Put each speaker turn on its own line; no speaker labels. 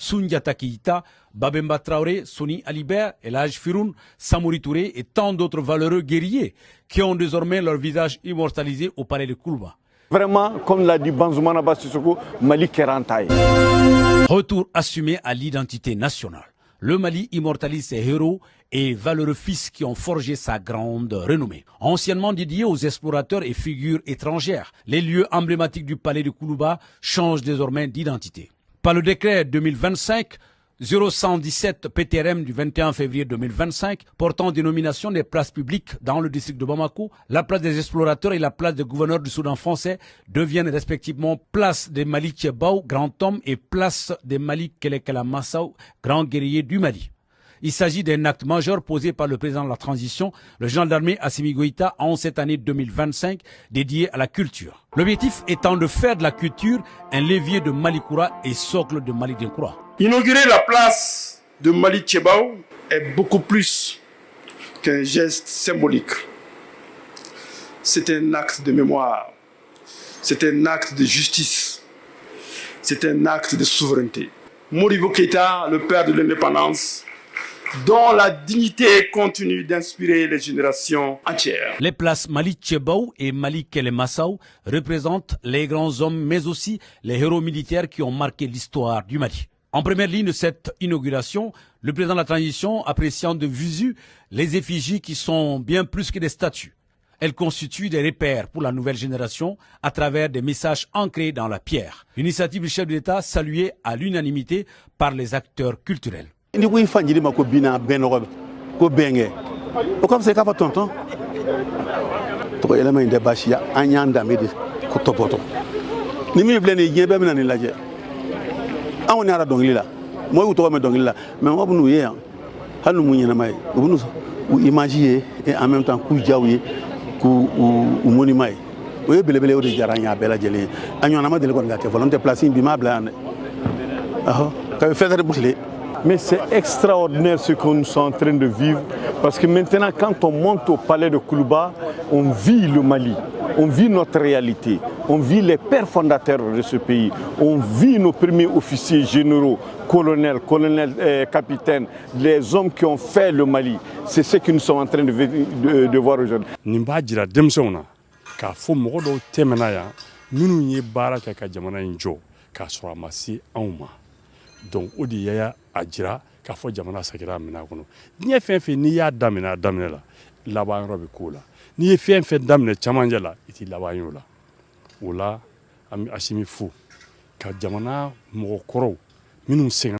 Soundiata Keïta, Babemba Traoré, Soni Alibert, Elhaj Firoun, Samori Touré et tant d'autres valeureux guerriers qui ont désormais leur visage immortalisé au palais de Koulouba.
Vraiment, comme l'a dit Banzoumana Bassissoko, Mali Kerantaï.
Retour assumé à l'identité nationale. Le Mali immortalise ses héros et valeureux fils qui ont forgé sa grande renommée. Anciennement dédiés aux explorateurs et figures étrangères, les lieux emblématiques du palais de Koulouba changent désormais d'identité. Par le décret 2025-0117 PTRM du 21 février 2025 portant dénomination des places publiques dans le district de Bamako, la place des explorateurs et la place des gouverneurs du Soudan français deviennent respectivement place des Mali Tchebao, grand homme, et place des Mali Kelekela Massaou, grand guerrier du Mali. Il s'agit d'un acte majeur posé par le président de la transition, le général d'armée Assimi Goïta, en cette année 2025 dédiée à la culture. L'objectif étant de faire de la culture un levier de Malikoura et socle de Mali Dinkoura.
Inaugurer la place de Mali Tchebao est beaucoup plus qu'un geste symbolique. C'est un acte de mémoire, c'est un acte de justice, c'est un acte de souveraineté. Modibo Keïta, le père de l'indépendance, dont la dignité continue d'inspirer les générations entières.
Les places Mali Tchebao et Mali Kelemassaou représentent les grands hommes, mais aussi les héros militaires qui ont marqué l'histoire du Mali. En première ligne de cette inauguration, le président de la transition appréciant de visu les effigies qui sont bien plus que des statues. Elles constituent des repères pour la nouvelle génération à travers des messages ancrés dans la pierre. L'initiative du chef de l'État saluée à l'unanimité par les acteurs culturels.
Ni ko fanjiri mako bina benogo ko benge o comme c'est ka fa tonton to elema inde bashia anyanda mede ko topoto ni mi bleni yebe mina ni laje awon ara dongli la moy wuto me dongli la mais mo bunu ye hanu mu nyina may bunu ou imaginer et en même temps ku jawye ku ou monument o ye belebele o de jaranya bela jeli anyona ma de ko ngate volonté place bi ma bla ah ka fédérer boucler.
Mais c'est extraordinaire ce que nous sommes en train de vivre parce que maintenant quand on monte au palais de Koulouba, on vit le Mali, on vit notre réalité, on vit les pères fondateurs de ce pays, on vit nos premiers officiers généraux, colonels, capitaines, les hommes qui ont fait le Mali. C'est ce que nous sommes en train de voir aujourd'hui.
Nimbadjira demsona ka fo mogodo temenaya nunu nye baraka ka jamana injo ka soramasi auma. Donc o de yaya ajira ka fo jamana sakira mina kono ni fɛn fɛn ni y'a daminɛ la laban yɔrɔ bɛ k'o la ni ye fɛn fɛn daminɛ camancɛ la i ti laban y'o la o la an bɛ Asimi fo ka jamana mɔgɔkɔrɔw minnu sɛgɛn